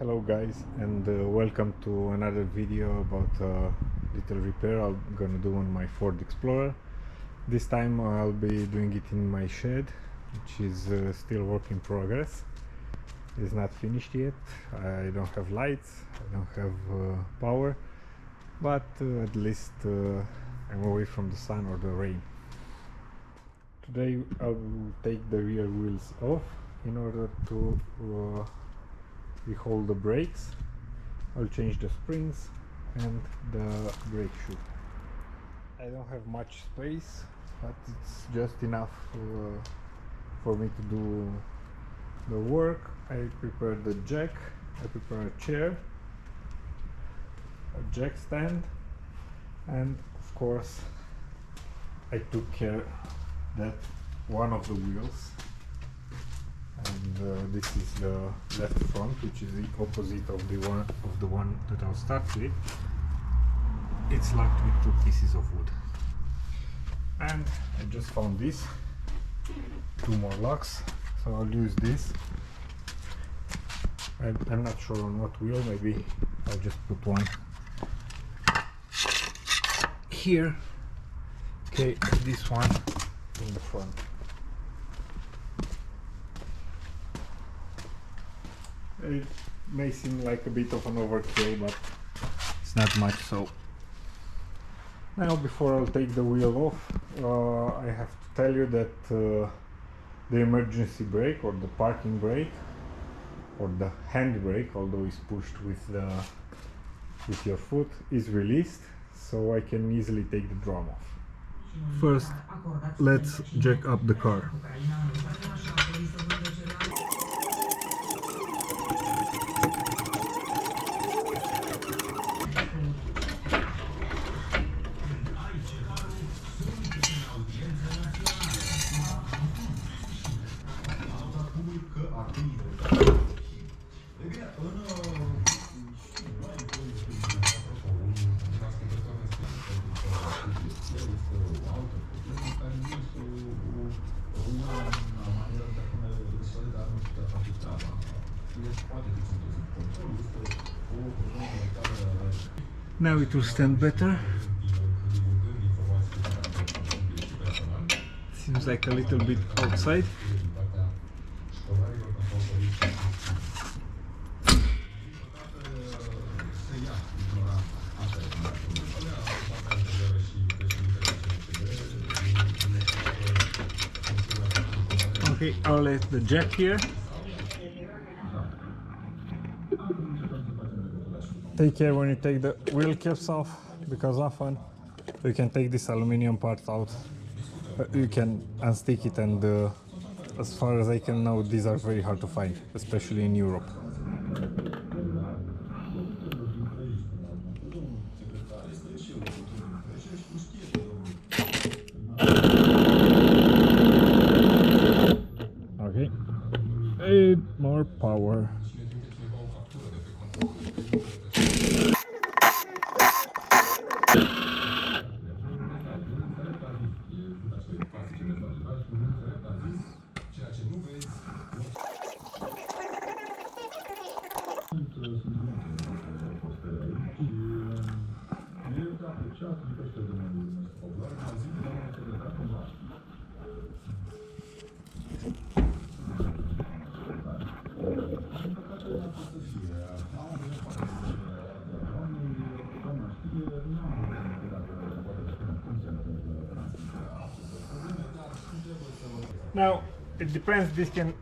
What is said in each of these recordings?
Hello guys, and welcome to another video about a little repair I'm gonna do on my Ford Explorer. This time I'll be doing it in my shed, which is still work in progress. It's not finished yet. I don't have lights, I don't have power, but at least I'm away from the sun or the rain. Today I'll take the rear wheels off in order to rehold the brakes. I'll change the springs and the brake shoe. I don't have much space, but it's just enough for me to do the work. I prepared the jack, I prepared a chair, a jack stand, and of course I took care that one of the wheels, and this is the left front, which is the opposite of the one that I'll start with. It's locked with two pieces of wood, and I just found this, two more locks, so I'll use this. I'm not sure on what wheel, maybe I'll just put one here. Okay, this one in the front. It may seem like a bit of an overkill, but it's not much. So now, before I'll take the wheel off, I have to tell you that the emergency brake, or the parking brake, or the hand brake, although it's pushed with your foot, is released, so I can easily take the drum off. First, let's jack up the car. Now it will stand better. Seems like a little bit outside. Okay, I'll let the jack here. Take care when you take the wheel caps off, because often you can take this aluminum part out. You can unstick it, and as far as I can know, these are very hard to find, especially in Europe. Okay, 8 more power. Now, it depends, this can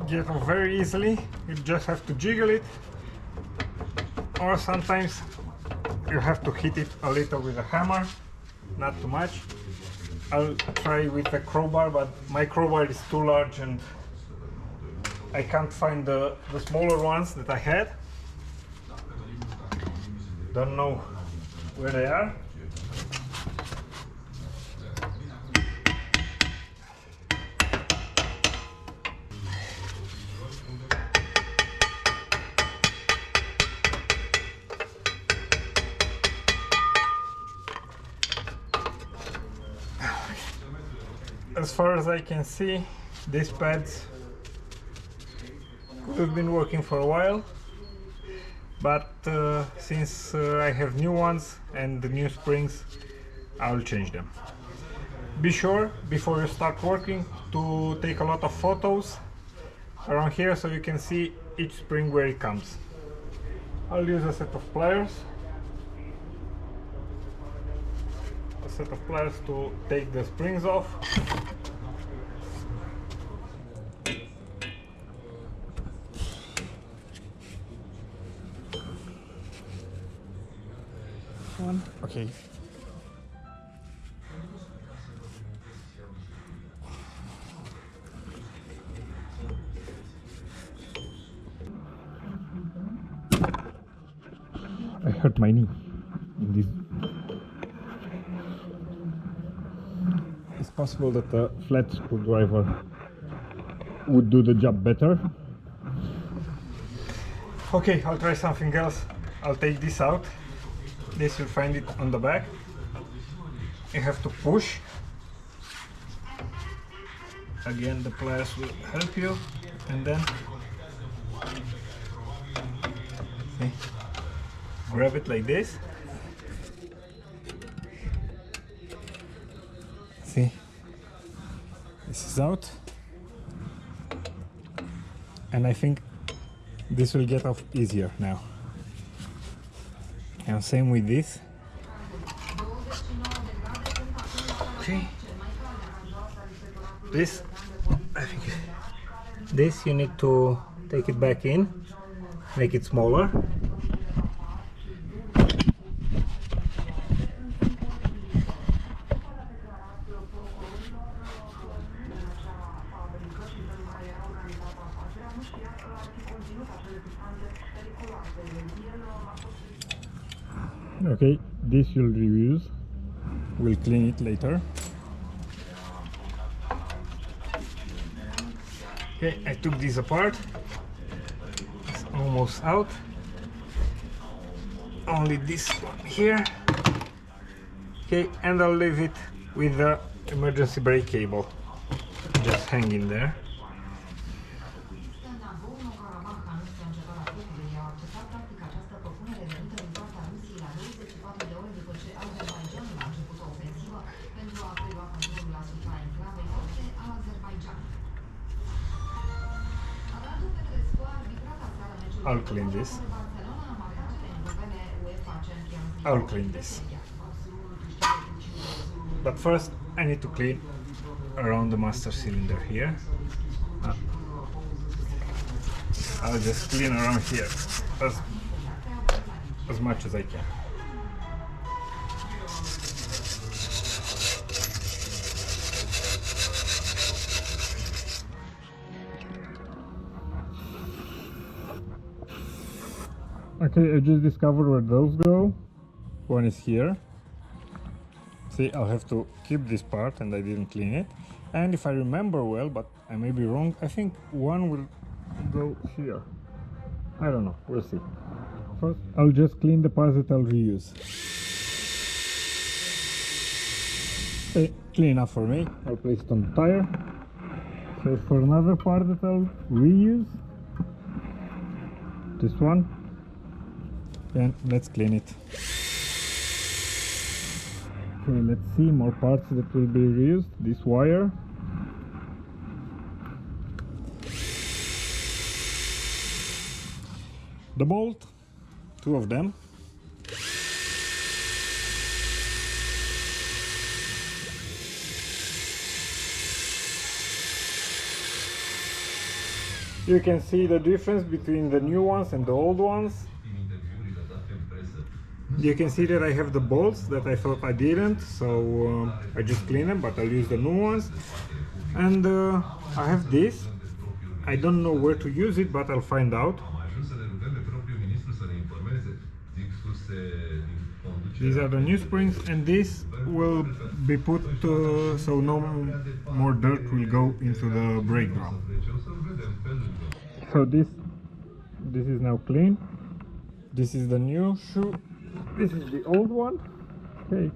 get off very easily. You just have to jiggle it, or sometimes you have to hit it a little with a hammer, not too much. I'll try with a crowbar, but my crowbar is too large and I can't find the smaller ones that I had. Don't know where they are. As far as I can see, these pads could have been working for a while. but since I have new ones and the new springs, I'll change them. Be sure before you start working to take a lot of photos around here so you can see each spring where it comes. I'll use a set of pliers. To take the springs off. One. Okay. I hurt my knee in this. It's possible that a flat screwdriver would do the job better. Okay, I'll try something else. I'll take this out. This, you'll find it on the back. You have to push. Again, the pliers will help you, and then see, grab it like this. See, this is out, and I think this will get off easier now. And same with this. Okay. This, I think, this you need to take it back in, make it smaller. Okay, this you'll reuse. We'll clean it later. Okay, I took this apart. It's almost out. Only this one here. Okay, and I'll leave it with the emergency brake cable just hanging there. I'll clean this. I'll clean this. But first I need to clean around the master cylinder here. I'll just clean around here as much as I can. Okay, I just discovered where those go. One is here. See, I'll have to keep this part, and I didn't clean it. And if I remember well, but I may be wrong, I think one will go here. I don't know, we'll see. First, I'll just clean the parts that I'll reuse. Okay, clean enough for me. I'll place it on the tire. So for another part that I'll reuse, this one. And let's clean it. Okay, let's see more parts that will be reused. This wire. The bolt, 2 of them. You can see the difference between the new ones and the old ones. You can see that I have the bolts that I thought I didn't, so I just clean them, but I'll use the new ones. And I have this. I don't know where to use it, but I'll find out. These are the new springs, and this will be put so no more dirt will go into the brake drum. So this is now clean. This is the new shoe. This is the old one. Okay.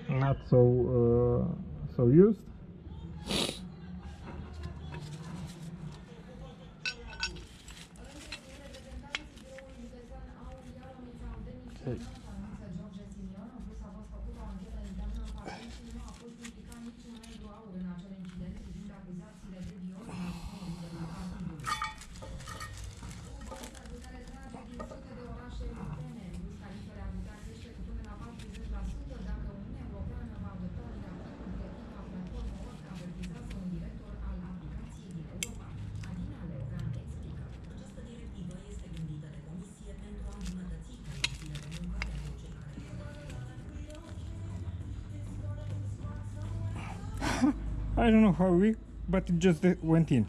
Not so used. I don't know how but it just went in.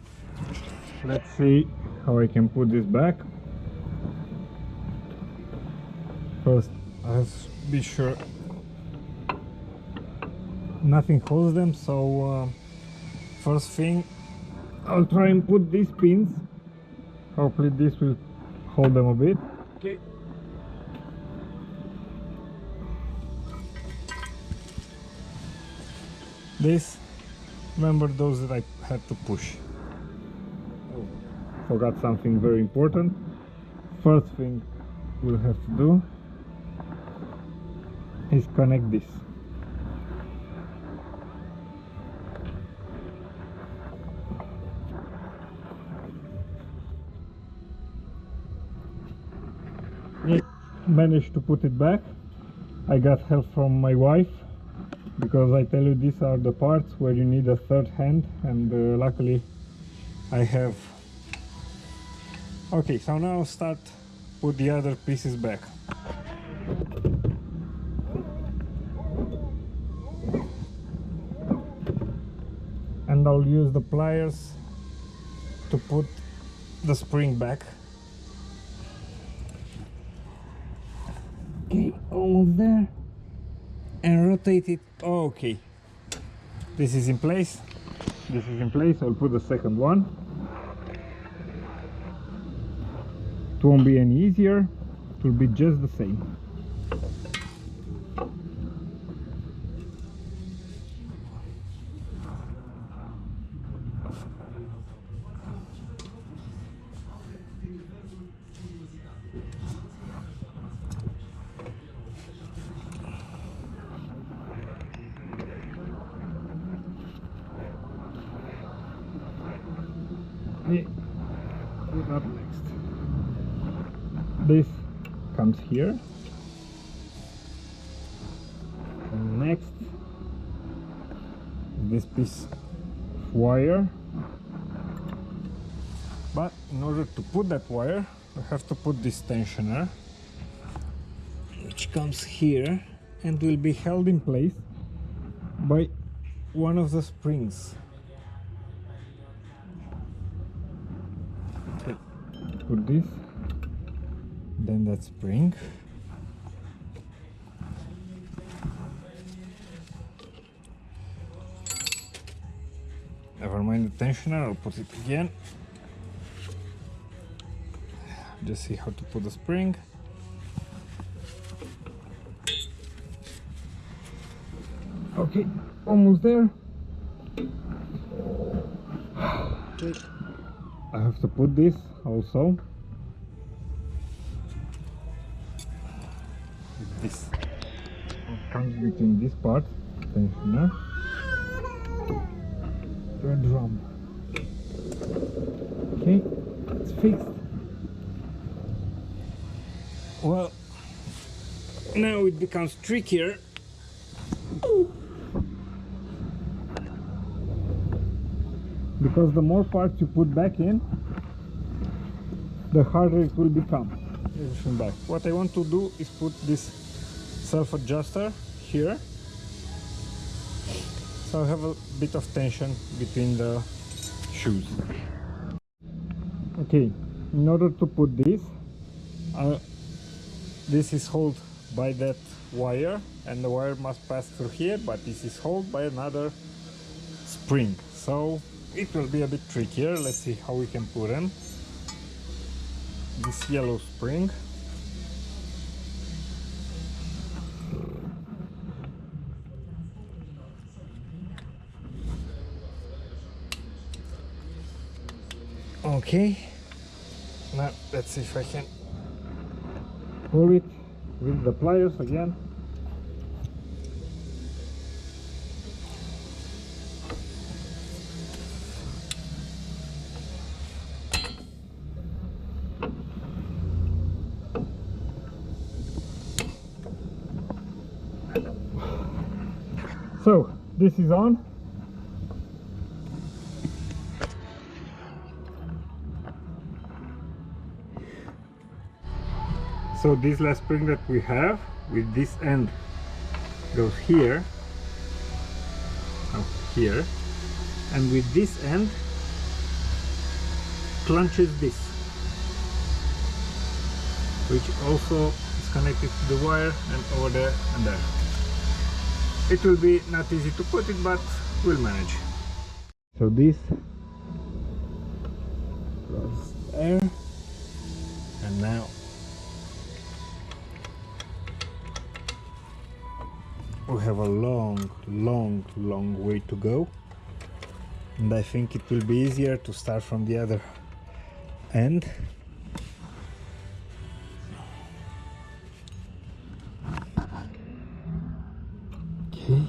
Let's see how I can put this back. First, let's be sure nothing holds them, so first thing I'll try and put these pins. Hopefully this will hold them a bit. Okay. Remember those that I had to push. Oh, forgot something very important. First thing we'll have to do is connect this. Managed to put it back. I got help from my wife, because I tell you, these are the parts where you need a third hand, and luckily I have. Okay, so now I'll start put the other pieces back. And I'll use the pliers to put the spring back. Okay, almost there. And rotate it. Okay, this is in place. This is in place. I'll put the second one. It won't be any easier. It will be just the same. Put up next. This comes here. And next, this piece of wire. But in order to put that wire, we have to put this tensioner, which comes here and will be held in place by one of the springs. Put this, then that spring, never mind the tensioner, I'll put it again. Just see how to put the spring. Okay, almost there. Okay. I have to put this also. This comes between this part, tensioner, to a drum. Okay, it's fixed. Well, now it becomes trickier. Because the more parts you put back in, the harder it will become. Everything back. What I want to do is put this self-adjuster here, so I have a bit of tension between the shoes. Okay, in order to put this, this is held by that wire, and the wire must pass through here, but this is held by another spring, so it will be a bit trickier. Let's see how we can put them. This yellow spring, okay, now let's see if I can pull it with the pliers again. So this is on. So this last spring that we have with this end goes here. Oh, here, and with this end clenches this, which also is connected to the wire and over there and there. It will be not easy to put it, but we'll manage. So this goes there, and now we have a long way to go, and I think it will be easier to start from the other end. Okay.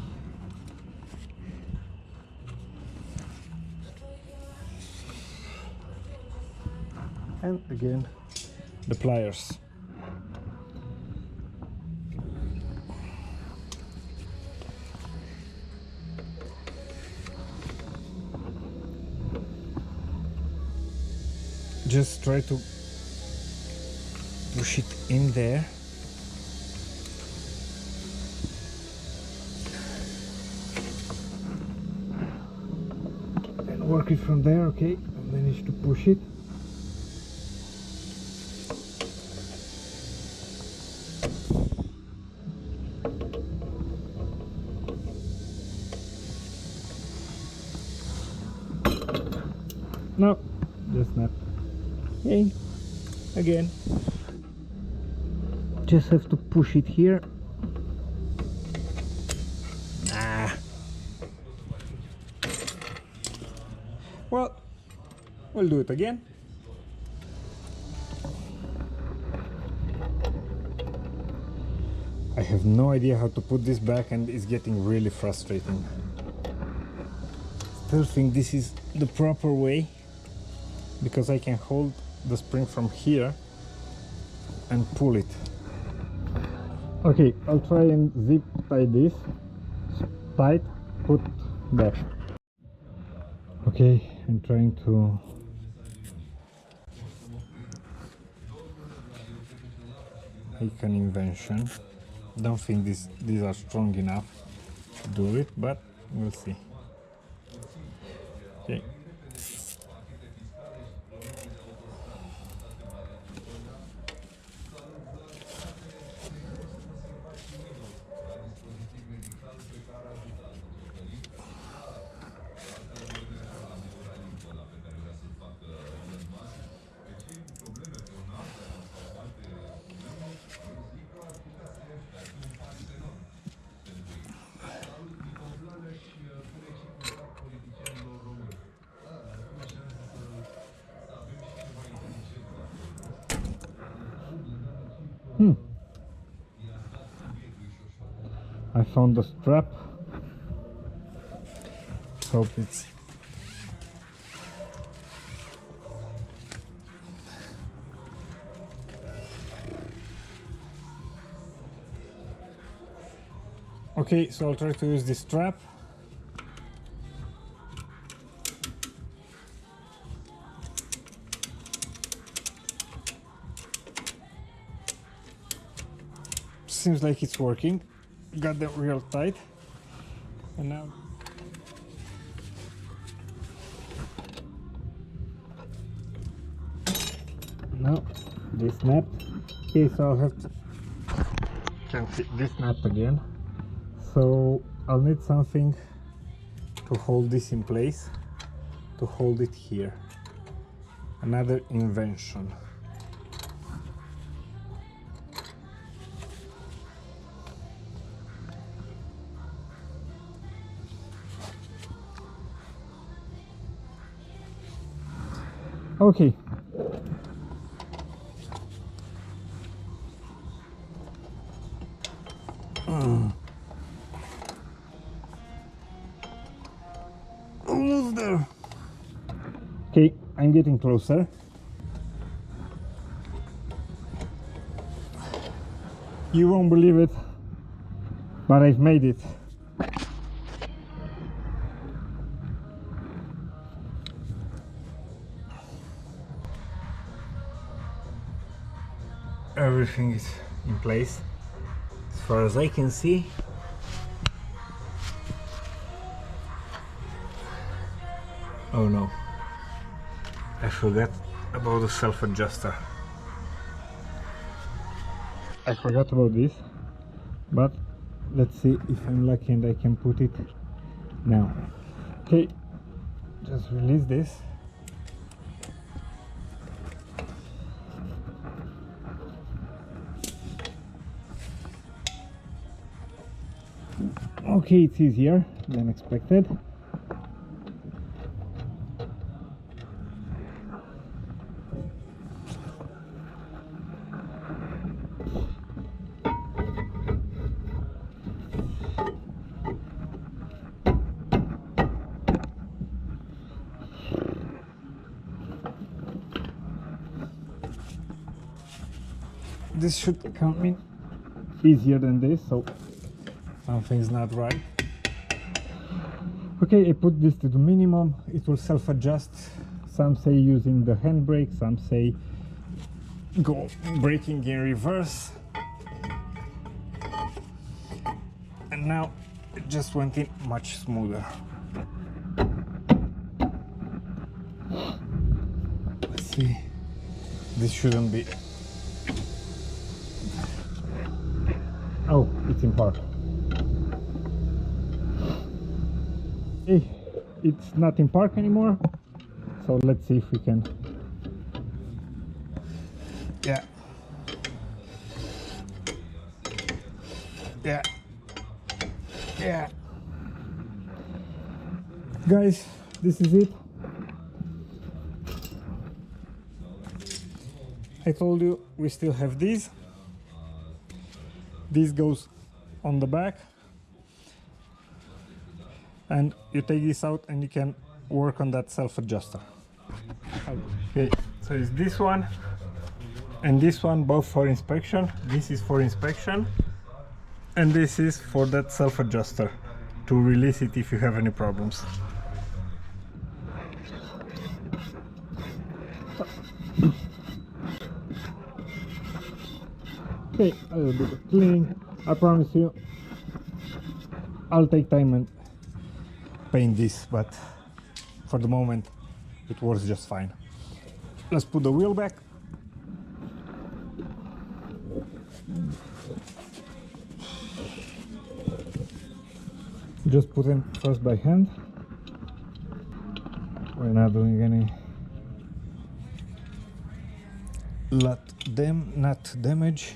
And again the pliers. Just try to push it in there. And work it from there, okay? I managed to push it. No, just not. Okay, again. Just have to push it here. Well, we'll do it again. I have no idea how to put this back, and it's getting really frustrating. Still think this is the proper way, because I can hold the spring from here and pull it. Okay, I'll try and zip tie this tight, put back. Okay, I'm trying to make an invention. Don't think these are strong enough to do it, but we'll see. Okay. I found the strap. Hope it's okay, so I'll try to use this strap. Seems like it's working. Got them real tight, and now this snapped. Okay, so I'll have to can fit this nut again, so I'll need something to hold this in place, to hold it here. Another invention. Okay. Almost there. Okay, I'm getting closer. You won't believe it, but I've made it. Everything is in place as far as I can see. Oh no, I forgot about the self-adjuster. I forgot about this, but let's see if I'm lucky and I can put it now. Okay, just release this. Okay, it's easier than expected. This should come in easier than this, so something's not right. Okay, I put this to the minimum. It will self-adjust. Some say using the handbrake, some say go braking in reverse. And now it just went in much smoother. Let's see. This shouldn't be. Oh, it's in park. Hey, it's not in park anymore. So let's see if we can. Yeah. Yeah. Yeah. Guys, this is it. I told you we still have these. This goes on the back, and you take this out and you can work on that self-adjuster. Okay, so it's this one and this one, both for inspection. This is for inspection and this is for that self-adjuster to release it if you have any problems. Okay, a little bit of cleaning. I promise you I'll take time and paint this, but for the moment it works just fine. Let's put the wheel back. Just put them first by hand. We're not doing any not damage.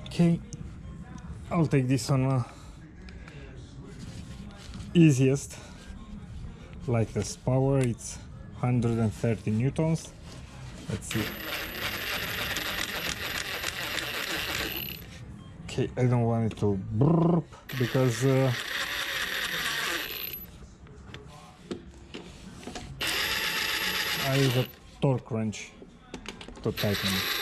Okay, I'll take this on easiest, like this power. It's 130 newtons. Let's see. Okay, I don't want it to burp because I use a torque wrench to tighten it.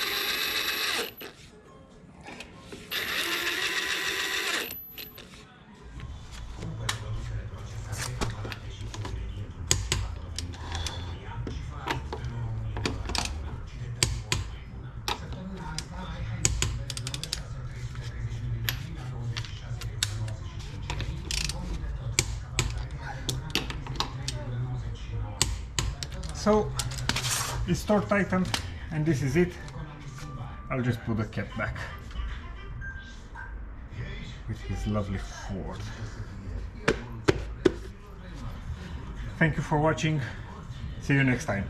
So it's torque tightened and this is it. I'll just put the cap back with his lovely Ford. Thank you for watching. See you next time.